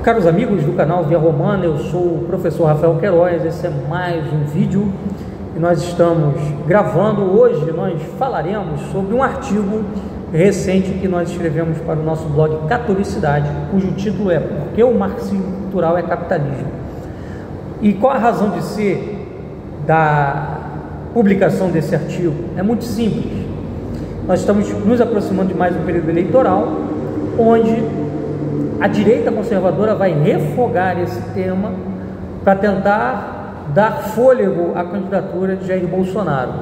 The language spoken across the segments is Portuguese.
Caros amigos do canal Via Romana, eu sou o professor Rafael Queiroz. Esse é mais um vídeo que nós estamos gravando. Hoje nós falaremos sobre um artigo recente que nós escrevemos para o nosso blog Catolicidade, cujo título é "Por que o marxismo cultural é capitalismo?". E qual a razão de ser da publicação desse artigo? É muito simples. Nós estamos nos aproximando de mais um período eleitoral, onde a direita conservadora vai refogar esse tema para tentar dar fôlego à candidatura de Jair Bolsonaro.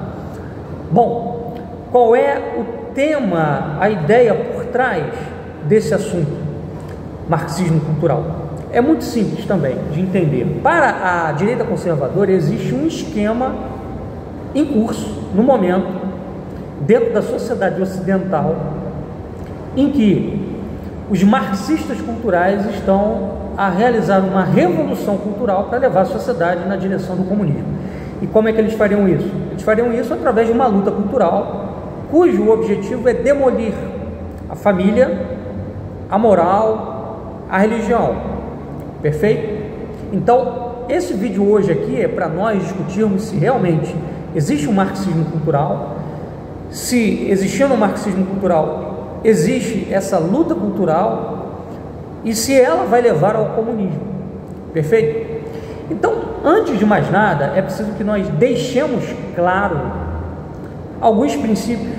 Bom, qual é o tema, a ideia por trás desse assunto, marxismo cultural? É muito simples também de entender. Para a direita conservadora existe um esquema em curso, no momento, dentro da sociedade ocidental, em que os marxistas culturais estão a realizar uma revolução cultural para levar a sociedade na direção do comunismo. E como é que eles fariam isso? Eles fariam isso através de uma luta cultural, cujo objetivo é demolir a família, a moral, a religião. Perfeito? Então, esse vídeo hoje aqui é para nós discutirmos se realmente existe um marxismo cultural, se existindo um marxismo cultural, existe essa luta cultural e se ela vai levar ao comunismo. Perfeito? Então, antes de mais nada, é preciso que nós deixemos claro alguns princípios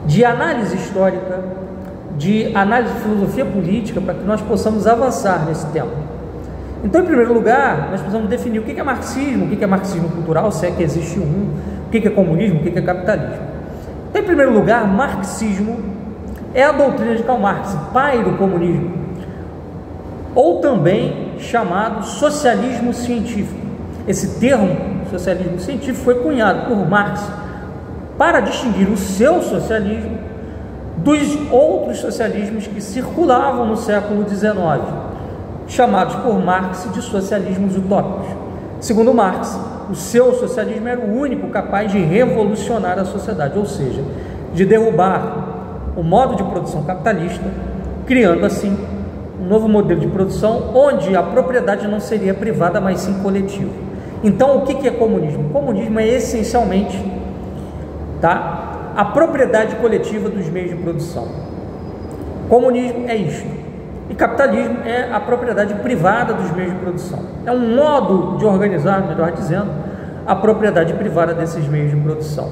de análise histórica, de análise de filosofia política, para que nós possamos avançar nesse tema. Então, em primeiro lugar, nós precisamos definir o que é marxismo, o que é marxismo cultural, se é que existe um, o que é comunismo, o que é capitalismo. Então, em primeiro lugar, marxismo é a doutrina de Karl Marx, pai do comunismo, ou também chamado socialismo científico. Esse termo, socialismo científico, foi cunhado por Marx para distinguir o seu socialismo dos outros socialismos que circulavam no século XIX, chamados por Marx de socialismos utópicos. Segundo Marx, o seu socialismo era o único capaz de revolucionar a sociedade, ou seja, de derrubar o modo de produção capitalista, criando assim um novo modelo de produção onde a propriedade não seria privada, mas sim coletiva. Então, o que é comunismo? O comunismo é essencialmente a propriedade coletiva dos meios de produção. Comunismo é isto. E capitalismo é a propriedade privada dos meios de produção. É um modo de organizar, melhor dizendo, a propriedade privada desses meios de produção,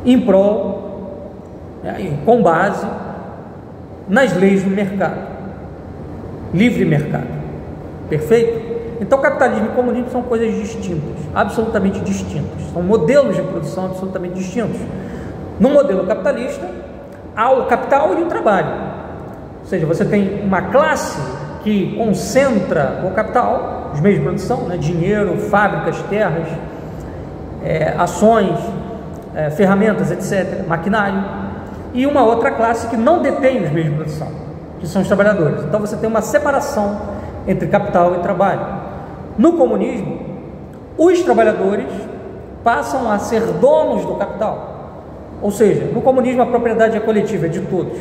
em prol, com base nas leis do mercado, livre mercado. Perfeito? Então, capitalismo e comunismo são coisas distintas, absolutamente distintas, são modelos de produção absolutamente distintos. No modelo capitalista, há o capital e o trabalho, ou seja, você tem uma classe que concentra o capital, os meios de produção, dinheiro, fábricas, terras, ações, ferramentas, etc., maquinário, e uma outra classe que não detém os meios de produção, que são os trabalhadores. Então você tem uma separação entre capital e trabalho. No comunismo, os trabalhadores passam a ser donos do capital, ou seja, no comunismo a propriedade é coletiva, é de todos.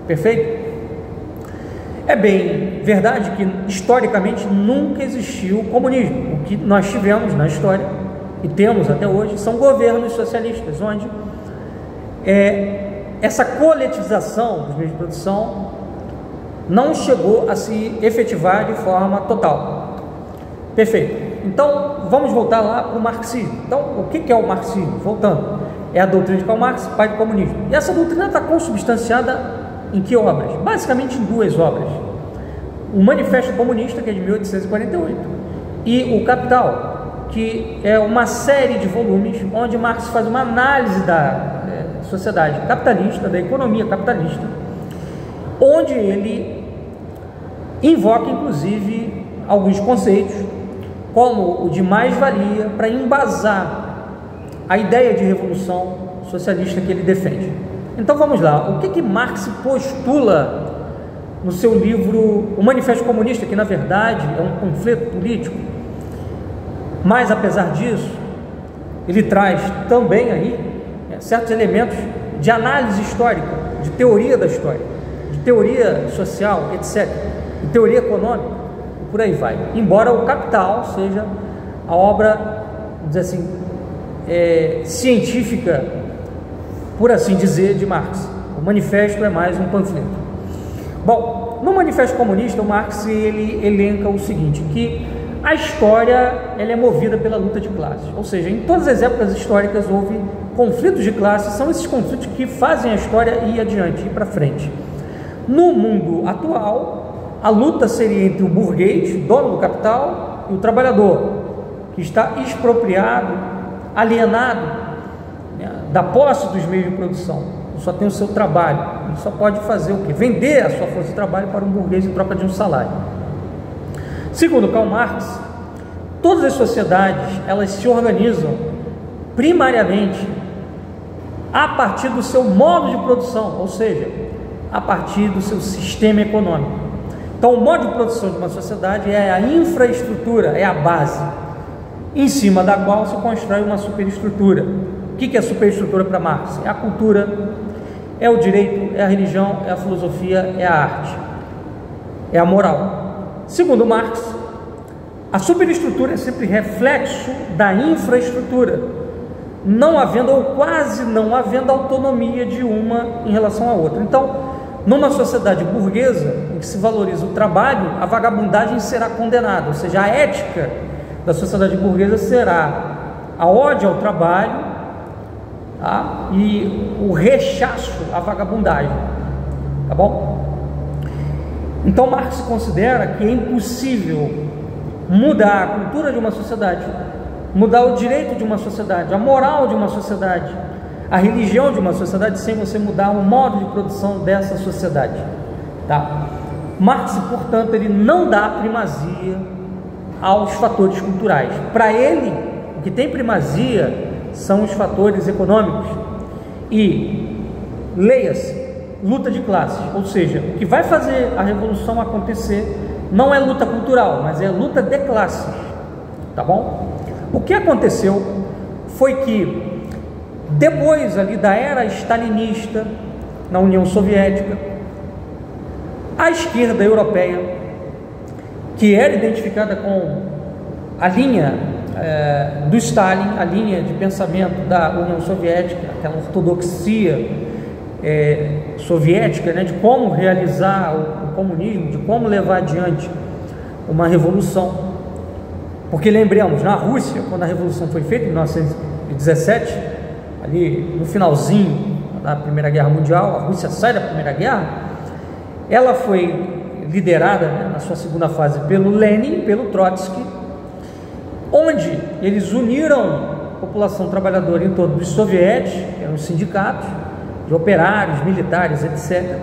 Perfeito? É bem verdade que historicamente nunca existiu o comunismo. O que nós tivemos na história e temos até hoje são governos socialistas, onde essa coletivização dos meios de produção não chegou a se efetivar de forma total. Perfeito. Então, vamos voltar lá para o marxismo. Então, o que é o marxismo? Voltando, é a doutrina de Karl Marx, pai do comunismo. E essa doutrina está consubstanciada em que obras? Basicamente em duas obras. O Manifesto Comunista, que é de 1848, e o Capital, que é uma série de volumes onde Marx faz uma análise da sociedade capitalista, da economia capitalista, onde ele invoca inclusive alguns conceitos, como o de mais-valia, para embasar a ideia de revolução socialista que ele defende. Então vamos lá, o que Marx postula no seu livro O Manifesto Comunista, que na verdade é um panfleto político, mas apesar disso, ele traz também aí certos elementos de análise histórica, de teoria da história, de teoria social, etc. e teoria econômica, e por aí vai. Embora o Capital seja a obra, vamos dizer assim, científica, por assim dizer, de Marx. O Manifesto é mais um panfleto. Bom, no Manifesto Comunista, o Marx ele elenca o seguinte, que a história ela é movida pela luta de classes, ou seja, em todas as épocas históricas houve conflitos de classes, são esses conflitos que fazem a história ir adiante, ir para frente. No mundo atual, a luta seria entre o burguês, dono do capital, e o trabalhador, que está expropriado, alienado, né, da posse dos meios de produção, só tem o seu trabalho, ele só pode fazer o quê? Vender a sua força de trabalho para um burguês em troca de um salário. Segundo Karl Marx, todas as sociedades elas se organizam primariamente a partir do seu modo de produção, ou seja, a partir do seu sistema econômico. Então, o modo de produção de uma sociedade é a infraestrutura, é a base, em cima da qual se constrói uma superestrutura. O que é a superestrutura para Marx? É a cultura, é o direito, é a religião, é a filosofia, é a arte, é a moral. Segundo Marx, a superestrutura é sempre reflexo da infraestrutura, não havendo ou quase não havendo autonomia de uma em relação à outra. Então, numa sociedade burguesa, em que se valoriza o trabalho, a vagabundagem será condenada, ou seja, a ética da sociedade burguesa será a ódio ao trabalho, tá? E o rechaço à vagabundagem, tá bom? Então Marx considera que é impossível mudar a cultura de uma sociedade, mudar o direito de uma sociedade, a moral de uma sociedade, a religião de uma sociedade, sem você mudar o modo de produção dessa sociedade, tá? Marx, portanto, ele não dá primazia aos fatores culturais. Para ele, o que tem primazia são os fatores econômicos e, leia-se, luta de classes, ou seja, o que vai fazer a revolução acontecer não é luta cultural, mas é luta de classes, tá bom? O que aconteceu foi que depois ali da era stalinista na União Soviética, a esquerda europeia, que era identificada com a linha do Stalin, a linha de pensamento da União Soviética, aquela ortodoxia soviética, né, de como realizar o comunismo, de como levar adiante uma revolução. Porque lembremos, na Rússia, quando a revolução foi feita em 1917, ali no finalzinho da Primeira Guerra Mundial, a Rússia sai da Primeira Guerra, ela foi liderada, né, na sua segunda fase pelo Lenin, pelo Trotsky, onde eles uniram a população trabalhadora em torno dos sovietes, que eram os sindicatos, de operários, militares, etc.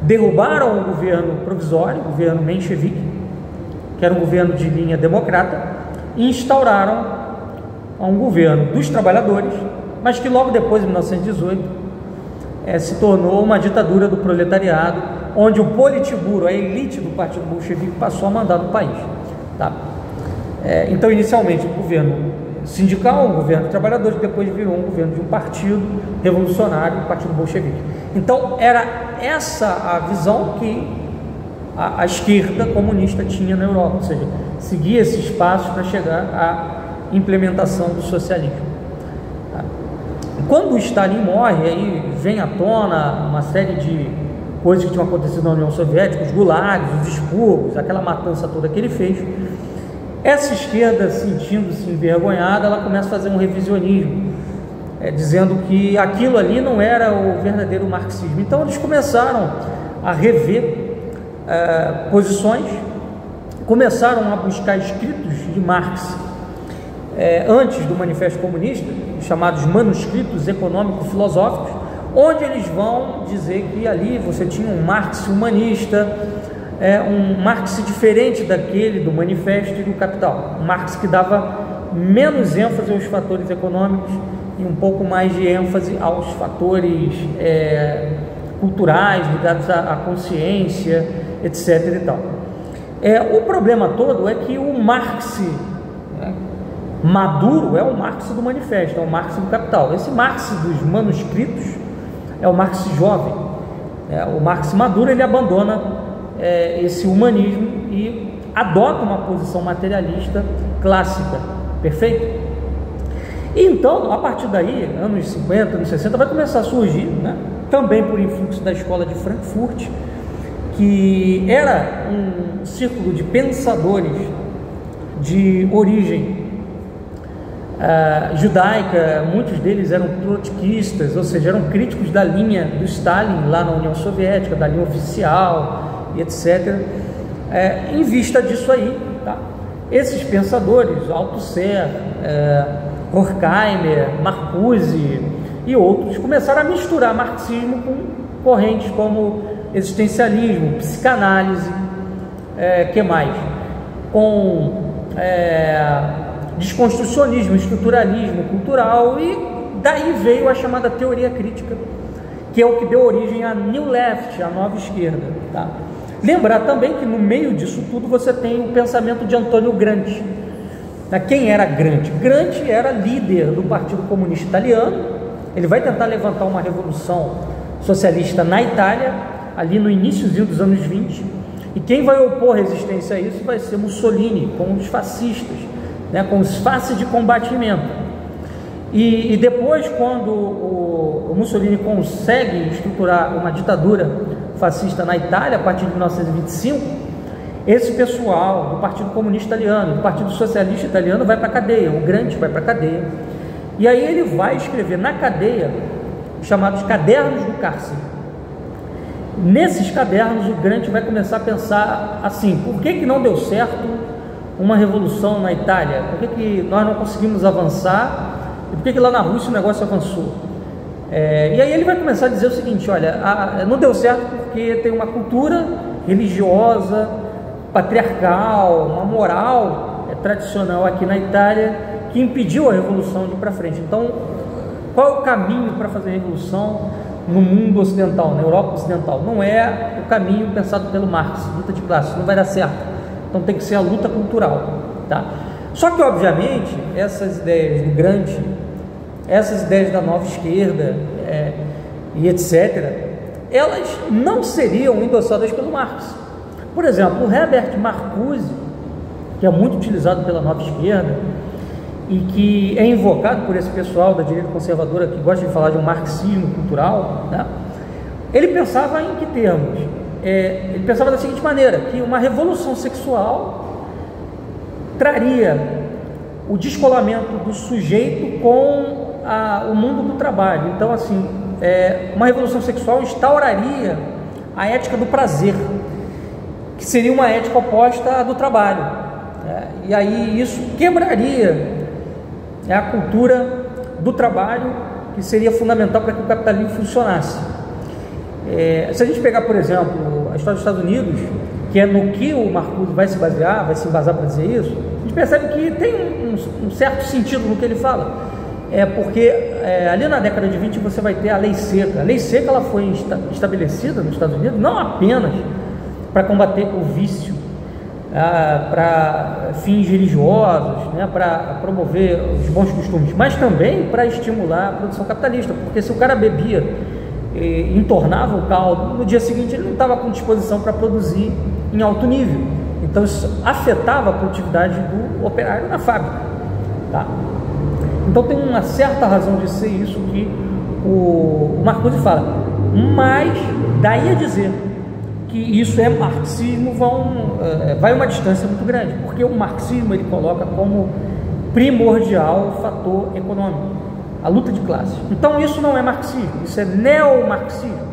Derrubaram o governo provisório, o governo menchevique, que era um governo de linha democrata, e instauraram um governo dos trabalhadores, mas que logo depois, em 1918, se tornou uma ditadura do proletariado, onde o Politburo, a elite do Partido Bolchevique, passou a mandar no país, tá? Então, inicialmente, o governo sindical, um governo de trabalhadores, depois virou um governo de um partido revolucionário, o Partido Bolchevique. Então, era essa a visão que a esquerda comunista tinha na Europa, ou seja, seguia esses passos para chegar à implementação do socialismo. Quando o Stalin morre, aí vem à tona uma série de coisas que tinham acontecido na União Soviética, os gulags, os expurgos, aquela matança toda que ele fez. Essa esquerda, sentindo-se envergonhada, ela começa a fazer um revisionismo, dizendo que aquilo ali não era o verdadeiro marxismo. Então eles começaram a rever posições, começaram a buscar escritos de Marx antes do Manifesto Comunista, chamados manuscritos econômico-filosóficos, onde eles vão dizer que ali você tinha um Marx humanista, um Marx diferente daquele do Manifesto e do Capital, um Marx que dava menos ênfase aos fatores econômicos e um pouco mais de ênfase aos fatores culturais, ligados à consciência, etc. e tal. O problema todo é que o Marx maduro é o Marx do Manifesto, é o Marx do Capital. Esse Marx dos manuscritos é o Marx jovem. O Marx maduro, ele abandona esse humanismo e adota uma posição materialista clássica, perfeito? E então, a partir daí, anos 50, anos 60, vai começar a surgir, né, também por influxo da escola de Frankfurt, que era um círculo de pensadores de origem judaica. Muitos deles eram trotskistas, ou seja, eram críticos da linha do Stalin lá na União Soviética, da linha oficial e etc. Em vista disso aí, tá? Esses pensadores, Althusser, Horkheimer, Marcuse e outros, começaram a misturar marxismo com correntes como existencialismo, psicanálise, que mais? Com desconstrucionismo, estruturalismo cultural, e daí veio a chamada teoria crítica, que é o que deu origem à New Left, a nova esquerda, tá? Lembrar também que no meio disso tudo você tem o pensamento de Antônio Gramsci. Quem era Gramsci? Gramsci era líder do Partido Comunista Italiano. Ele vai tentar levantar uma revolução socialista na Itália, ali no iníciozinho dos anos 20, e quem vai opor resistência a isso vai ser Mussolini, com os fascistas, né, com os faces de combatimento. E depois, quando o Mussolini consegue estruturar uma ditadura fascista na Itália, a partir de 1925, esse pessoal do Partido Comunista Italiano, do Partido Socialista Italiano, vai para a cadeia. O Gramsci vai para a cadeia, e aí ele vai escrever na cadeia chamados Cadernos do Cárcere. Nesses cadernos, o Gramsci vai começar a pensar assim: por que não deu certo uma revolução na Itália? Por que nós não conseguimos avançar? E por que lá na Rússia o negócio avançou? E aí ele vai começar a dizer o seguinte: olha, não deu certo porque tem uma cultura religiosa, patriarcal, uma moral tradicional aqui na Itália que impediu a revolução de ir para frente. Então, qual é o caminho para fazer a revolução no mundo ocidental, na Europa ocidental? Não é o caminho pensado pelo Marx, luta de classes, não vai dar certo. Então tem que ser a luta cultural, tá? Só que, obviamente, essas ideias do Gramsci, essas ideias da nova esquerda e etc., elas não seriam endossadas pelo Marx. Por exemplo, o Herbert Marcuse, que é muito utilizado pela nova esquerda e que é invocado por esse pessoal da direita conservadora que gosta de falar de um marxismo cultural, né? Ele pensava em que termos? Ele pensava da seguinte maneira: que uma revolução sexual traria o descolamento do sujeito com o mundo do trabalho. Então, assim, uma revolução sexual instauraria a ética do prazer, que seria uma ética oposta à do trabalho, e aí isso quebraria a cultura do trabalho, que seria fundamental para que o capitalismo funcionasse. Se a gente pegar, por exemplo, a história dos Estados Unidos, que é no que o Marcuse vai se embasar para dizer isso, a gente percebe que tem um certo sentido no que ele fala. Porque ali na década de 20 você vai ter a lei seca. A lei seca ela foi estabelecida nos Estados Unidos não apenas para combater o vício, para fins religiosos, né, para promover os bons costumes, mas também para estimular a produção capitalista, porque se o cara bebia e entornava o caldo, no dia seguinte ele não estava com disposição para produzir em alto nível. Então isso afetava a produtividade do operário na fábrica, tá? Então tem uma certa razão de ser isso que o Marcuse fala, mas daí a dizer que isso é marxismo vai uma distância muito grande, porque o marxismo ele coloca como primordial o fator econômico, a luta de classes. Então isso não é marxismo, isso é neomarxismo,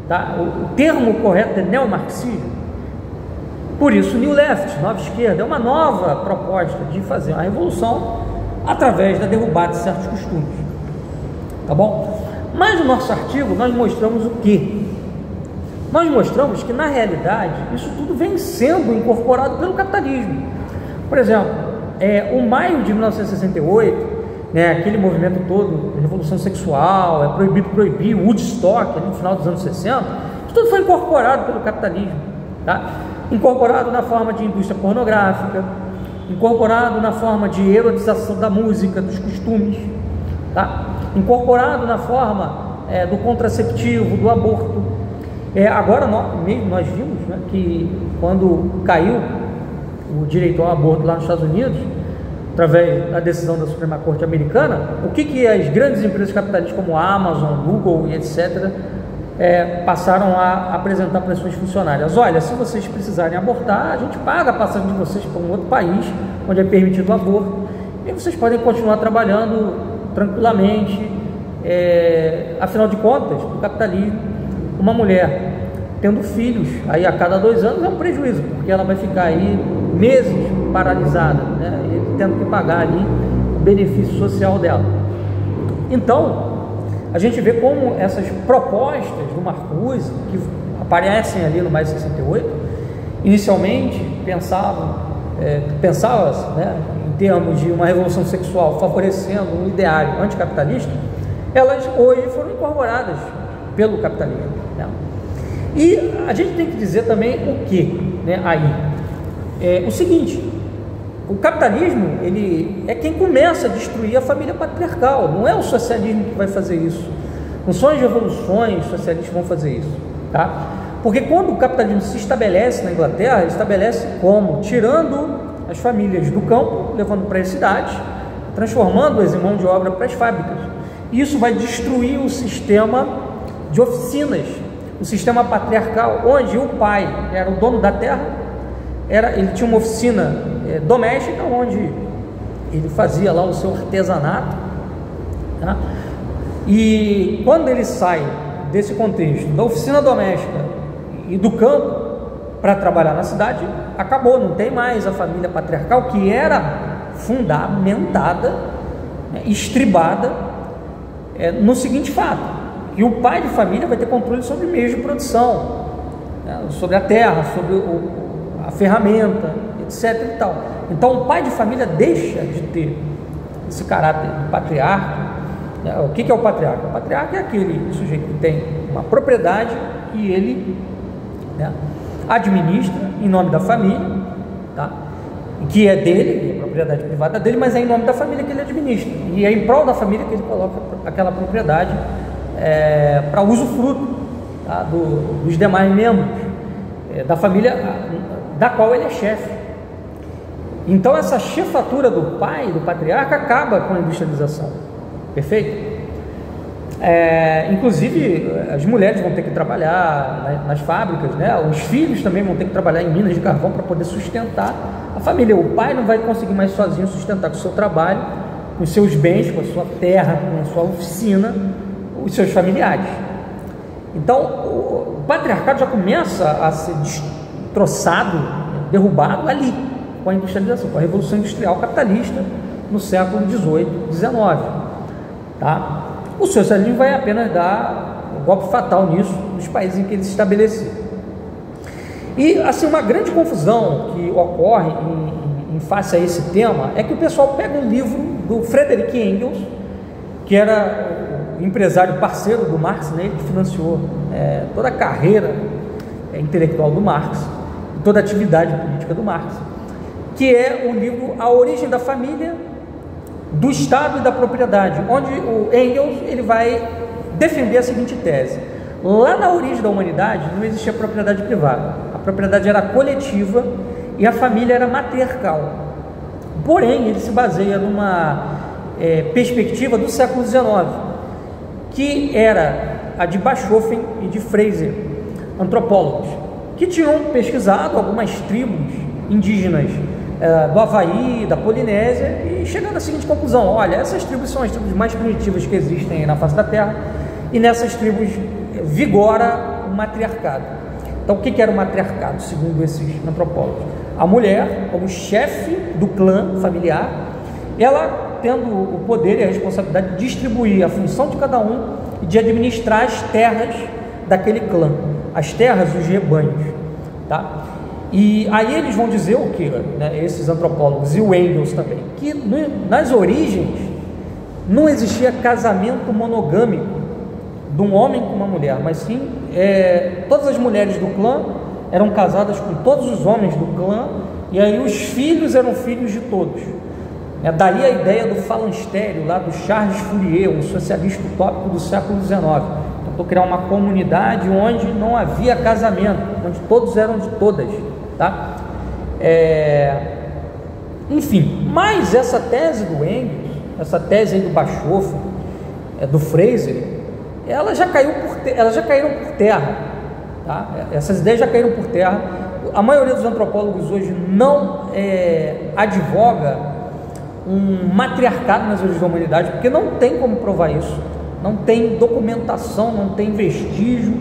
tá? O termo correto é neomarxismo. Por isso, New Left, nova esquerda, é uma nova proposta de fazer a revolução através da derrubada de certos costumes, tá bom? Mas no nosso artigo nós mostramos o quê? Nós mostramos que, na realidade, isso tudo vem sendo incorporado pelo capitalismo. Por exemplo, o maio de 1968, né, aquele movimento todo, revolução sexual, proibido proibir, Woodstock, ali no final dos anos 60, isso tudo foi incorporado pelo capitalismo, tá? Incorporado na forma de indústria pornográfica, incorporado na forma de erotização da música, dos costumes, tá? Incorporado na forma do contraceptivo, do aborto. Agora nós vimos, né, que quando caiu o direito ao aborto lá nos Estados Unidos, através da decisão da Suprema Corte americana, o que as grandes empresas capitalistas como a Amazon, Google e etc. passaram a apresentar para as suas funcionárias: olha, se vocês precisarem abortar, a gente paga a passagem de vocês para um outro país onde é permitido o aborto, e vocês podem continuar trabalhando tranquilamente. Afinal de contas, no capitalismo, uma mulher tendo filhos aí a cada 2 anos é um prejuízo, porque ela vai ficar aí meses paralisada, né, e tendo que pagar ali o benefício social dela. Então, a gente vê como essas propostas do Marcuse, que aparecem ali no Mais 68, inicialmente pensava-se, né, em termos de uma revolução sexual favorecendo um ideário anticapitalista, elas hoje foram incorporadas pelo capitalismo, né? E a gente tem que dizer também o que, né, aí? O seguinte: o capitalismo, ele é quem começa a destruir a família patriarcal, não é o socialismo que vai fazer isso, não são as revoluções socialistas que vão fazer isso, tá? Porque quando o capitalismo se estabelece na Inglaterra, ele estabelece como? Tirando as famílias do campo, levando para as cidades, transformando-as em mão de obra para as fábricas. Isso vai destruir o sistema de oficinas, o sistema patriarcal, onde o pai era o dono da terra, ele tinha uma oficina doméstica, onde ele fazia lá o seu artesanato, tá? E quando ele sai desse contexto da oficina doméstica e do campo para trabalhar na cidade, acabou, não tem mais a família patriarcal que era fundamentada, né, estribada no seguinte fato: que o pai de família vai ter controle sobre meios de produção, né, sobre a terra, sobre a ferramenta, etc. e tal. Então o pai de família deixa de ter esse caráter de patriarca, né? O que é o patriarca? O patriarca é aquele sujeito que tem uma propriedade e ele, né, administra em nome da família, tá? Que é dele, a propriedade privada dele, mas é em nome da família que ele administra, e é em prol da família que ele coloca aquela propriedade para usufruto, tá, dos demais membros da família da qual ele é chefe. Então essa chefatura do pai, do patriarca, acaba com a industrialização, perfeito? Inclusive as mulheres vão ter que trabalhar nas fábricas, né? Os filhos também vão ter que trabalhar em minas de carvão para poder sustentar a família. O pai não vai conseguir mais sozinho sustentar com o seu trabalho, com os seus bens, com a sua terra, com a sua oficina, os seus familiares. Então o patriarcado já começa a ser destroçado, derrubado ali, com a industrialização, com a revolução industrial capitalista no século XVIII, XIX, tá? O socialismo vai apenas dar um golpe fatal nisso, nos países em que ele se estabelecer. E assim, uma grande confusão que ocorre em face a esse tema é que o pessoal pega um livro do Friedrich Engels, que era o empresário parceiro do Marx, né, que financiou toda a carreira intelectual do Marx, toda a atividade política do Marx, que é o livro A Origem da Família, do Estado e da Propriedade, onde o Engels ele vai defender a seguinte tese: lá na origem da humanidade não existia propriedade privada, a propriedade era coletiva e a família era matriarcal. Porém, ele se baseia numa perspectiva do século XIX, que era a de Bachofen e de Fraser, antropólogos, que tinham pesquisado algumas tribos indígenas do Havaí, da Polinésia, e chegando à seguinte conclusão: olha, essas tribos são as tribos mais primitivas que existem na face da Terra, e nessas tribos vigora o matriarcado. Então o que era o matriarcado, segundo esses antropólogos? A mulher, como chefe do clã familiar, ela tendo o poder e a responsabilidade de distribuir a função de cada um e de administrar as terras daquele clã, as terras e os rebanhos, tá? E aí eles vão dizer o que, né, esses antropólogos e o Engels também, que nas origens não existia casamento monogâmico de um homem com uma mulher, mas sim todas as mulheres do clã eram casadas com todos os homens do clã, e aí os filhos eram filhos de todos. Daí a ideia do falanstério lá do Charles Fourier, um socialista utópico do século XIX. Então, tentou criar uma comunidade onde não havia casamento, onde todos eram de todas, tá? Enfim, mas essa tese do Engels, essa tese aí do Bischoff, do Fraser, elas já caíram por terra, tá? Essas ideias já caíram por terra. A maioria dos antropólogos hoje não advoga um matriarcado nas origens da humanidade, porque não tem como provar isso, não tem documentação, não tem vestígio,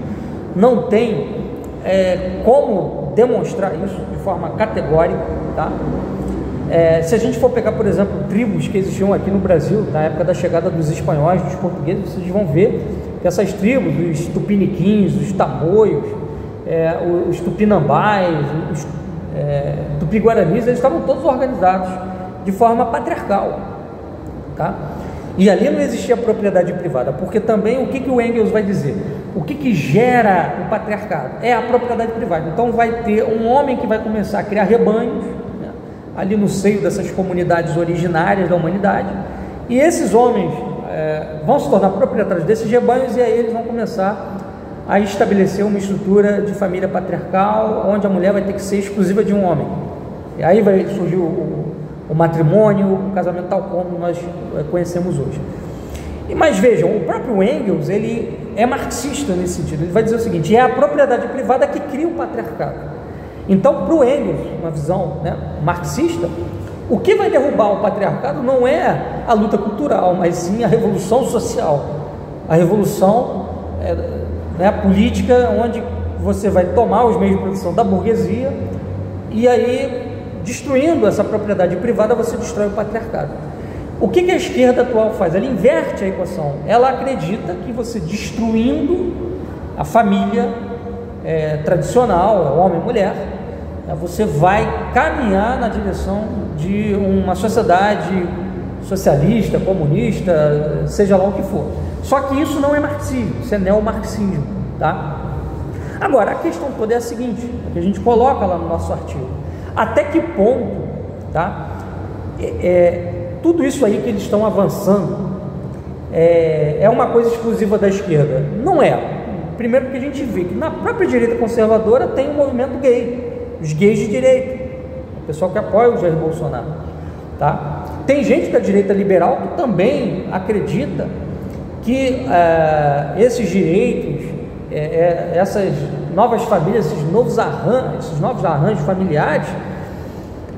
não tem como demonstrar isso de forma categórica, tá? Se a gente for pegar, por exemplo, tribos que existiam aqui no Brasil na época da chegada dos espanhóis, dos portugueses, vocês vão ver que essas tribos, os tupiniquins, os tamoios, os tupinambás, os tupi-guaranis, eles estavam todos organizados de forma patriarcal, tá? E ali não existia propriedade privada, porque também o que o Engels vai dizer? O que gera o patriarcado? É a propriedade privada. Então vai ter um homem que vai começar a criar rebanhos, né, ali no seio dessas comunidades originárias da humanidade, e esses homens vão se tornar proprietários desses rebanhos, e aí eles vão começar a estabelecer uma estrutura de família patriarcal, onde a mulher vai ter que ser exclusiva de um homem. E aí vai surgir o matrimônio, o casamento tal como nós conhecemos hoje. Mas vejam, o próprio Engels, ele é marxista nesse sentido. Ele vai dizer o seguinte: é a propriedade privada que cria o patriarcado. Então, para o Engels, uma visão, né, marxista, o que vai derrubar o patriarcado não é a luta cultural, mas sim a revolução social, a revolução política, onde você vai tomar os meios de produção da burguesia e aí, destruindo essa propriedade privada, você destrói o patriarcado. O que a esquerda atual faz? Ela inverte a equação. Ela acredita que você destruindo a família tradicional, homem e mulher, você vai caminhar na direção de uma sociedade socialista, comunista, seja lá o que for. Só que isso não é marxismo, isso é neomarxismo, tá? Agora, a questão toda é a seguinte, que a gente coloca lá no nosso artigo: até que ponto, tá? Tudo isso aí que eles estão avançando é uma coisa exclusiva da esquerda? Não é. Primeiro porque a gente vê que na própria direita conservadora tem um movimento gay, os gays de direita, o pessoal que apoia o Jair Bolsonaro, tá? Tem gente da direita liberal que também acredita que esses direitos, essas novas famílias, esses novos arranjos familiares,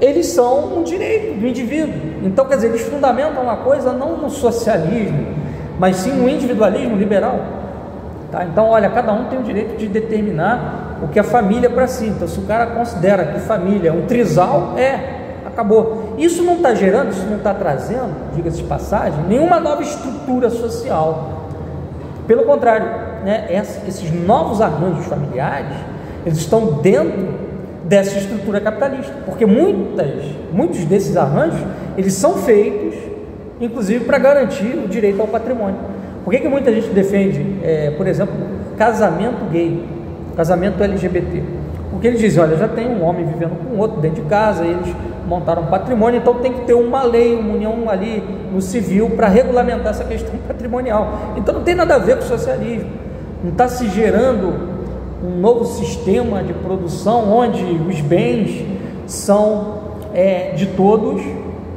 eles são um direito do indivíduo. Então, quer dizer, eles fundamentam uma coisa não no socialismo, mas sim no individualismo liberal, tá? Então, olha, cada um tem o direito de determinar o que é família para si. Então, se o cara considera que família é um trisal, acabou. Isso não está gerando, isso não está trazendo, diga-se de passagem, nenhuma nova estrutura social. Pelo contrário, né, esses novos arranjos familiares, eles estão dentro dessa estrutura capitalista, porque muitos desses arranjos, eles são feitos, inclusive, para garantir o direito ao patrimônio. Por que muita gente defende, por exemplo, casamento gay, casamento LGBT? Porque eles dizem: olha, já tem um homem vivendo com outro dentro de casa, eles montaram um patrimônio, então tem que ter uma lei, uma união ali no civil para regulamentar essa questão patrimonial. Então não tem nada a ver com o socialismo, não está se gerando um novo sistema de produção onde os bens são de todos,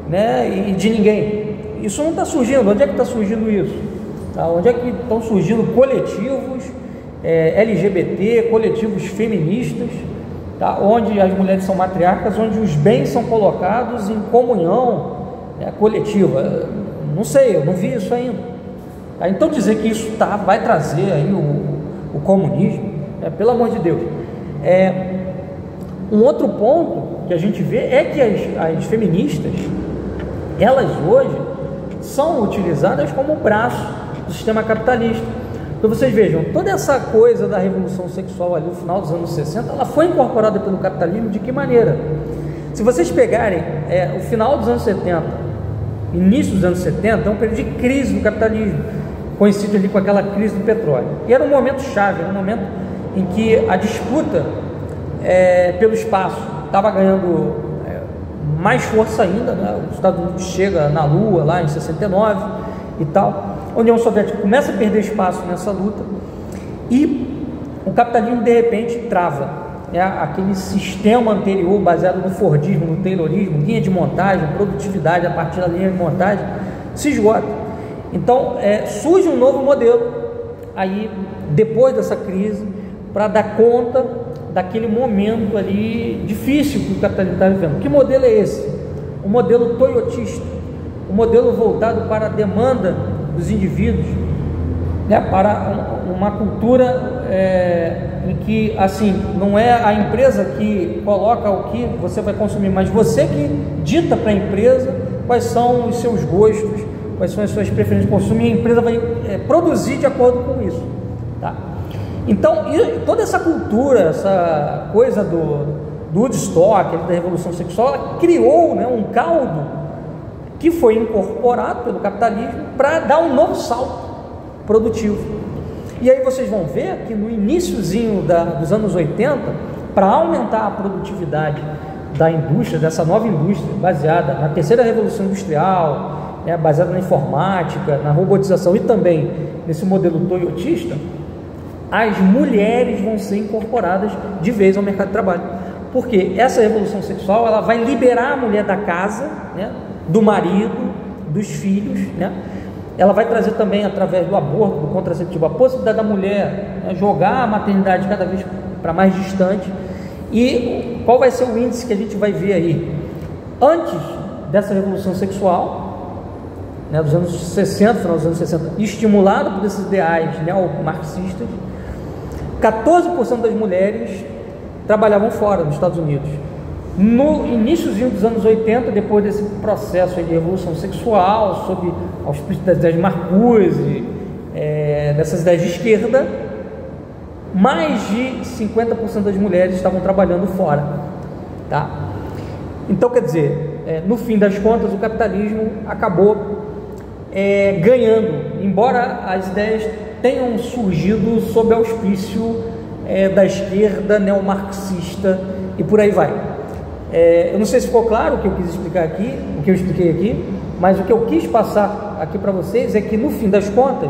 né, e de ninguém. Isso não está surgindo. Onde é que está surgindo isso? Tá? Onde é que estão surgindo coletivos LGBT, coletivos feministas, tá? Onde as mulheres são matriarcas, onde os bens são colocados em comunhão coletiva? Não sei, eu não vi isso ainda. Tá? Então dizer que isso vai trazer aí o comunismo, pelo amor de Deus. Um outro ponto que a gente vê é que as feministas, elas hoje são utilizadas como braço do sistema capitalista. Então vocês vejam, toda essa coisa da revolução sexual ali no final dos anos 60, ela foi incorporada pelo capitalismo de que maneira? Se vocês pegarem o final dos anos 70, início dos anos 70, é um período de crise do capitalismo, coincide ali com aquela crise do petróleo. E era um momento chave, era um momento em que a disputa pelo espaço estava ganhando mais força ainda, né? Os Estados Unidos chega na Lua lá em 69 e tal. A União Soviética começa a perder espaço nessa luta, e o capitalismo de repente trava, aquele sistema anterior baseado no Fordismo, no Taylorismo, linha de montagem, produtividade a partir da linha de montagem, se esgota. Então surge um novo modelo aí depois dessa crise para dar conta daquele momento ali difícil que o capitalismo está vivendo. Que modelo é esse? O modelo toyotista, o modelo voltado para a demanda dos indivíduos, para uma cultura em que, assim, não é a empresa que coloca o que você vai consumir, mas você que dita para a empresa quais são os seus gostos, quais são as suas preferências de consumo, e a empresa vai produzir de acordo com isso, tá? Então, toda essa cultura, essa coisa do Woodstock, da revolução sexual, ela criou, um caldo que foi incorporado pelo capitalismo para dar um novo salto produtivo. E aí vocês vão ver que no iniciozinho dos anos 80, para aumentar a produtividade da indústria, dessa nova indústria baseada na terceira revolução industrial, baseada na informática, na robotização e também nesse modelo toyotista, as mulheres vão ser incorporadas de vez ao mercado de trabalho, porque essa revolução sexual ela vai liberar a mulher da casa, do marido, dos filhos, ela vai trazer também, através do aborto, do contraceptivo, a possibilidade da mulher jogar a maternidade cada vez para mais distante. E qual vai ser o índice que a gente vai ver aí? Antes dessa revolução sexual, dos anos 60, final dos anos 60, estimulado por esses ideais neomarxistas, 14% das mulheres trabalhavam fora, nos Estados Unidos. No iníciozinho dos anos 80, depois desse processo de revolução sexual, sob auspício das ideias de Marcuse, dessas ideias de esquerda, mais de 50% das mulheres estavam trabalhando fora, tá? Então, quer dizer, no fim das contas, o capitalismo acabou ganhando, embora as ideias tenham surgido sob auspício da esquerda neomarxista e por aí vai. Eu não sei se ficou claro o que eu quis explicar aqui, o que eu expliquei aqui, mas o que eu quis passar aqui para vocês é que no fim das contas,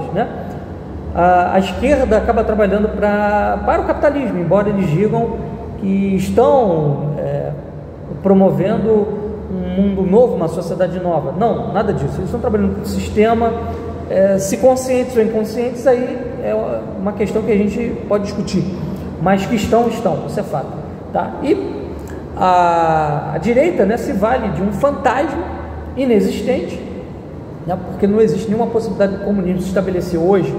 a esquerda acaba trabalhando para o capitalismo, embora eles digam que estão promovendo um mundo novo, uma sociedade nova. Não, nada disso. Eles estão trabalhando para o sistema, se conscientes ou inconscientes, aí é uma questão que a gente pode discutir, mas que estão, isso é fato, tá? E a direita se vale de um fantasma inexistente, porque não existe nenhuma possibilidade do comunismo se estabelecer hoje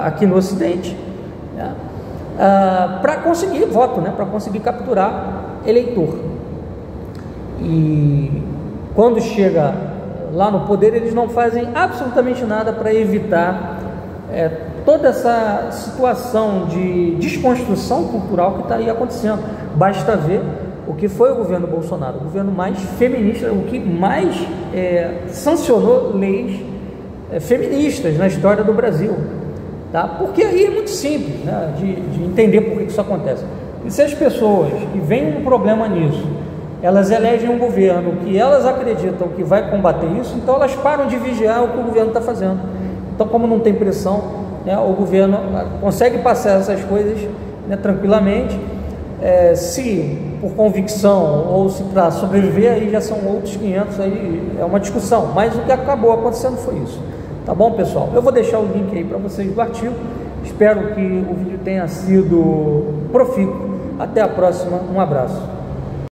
aqui no Ocidente, para conseguir voto, para conseguir capturar eleitor. E quando chega lá no poder, eles não fazem absolutamente nada para evitar toda essa situação de desconstrução cultural que está aí acontecendo. Basta ver o que foi o governo Bolsonaro, o governo mais feminista, o que mais sancionou leis feministas na história do Brasil, tá? Porque aí é muito simples, de entender por que isso acontece. E se as pessoas que veem um problema nisso, elas elegem um governo que elas acreditam que vai combater isso, então elas param de vigiar o que o governo está fazendo. Então, como não tem pressão, o governo consegue passar essas coisas tranquilamente. Se por convicção ou se para sobreviver, aí já são outros 500, aí é uma discussão, mas o que acabou acontecendo foi isso, tá bom, pessoal? Eu vou deixar o link aí para vocês do artigo, espero que o vídeo tenha sido profícuo. Até a próxima, um abraço.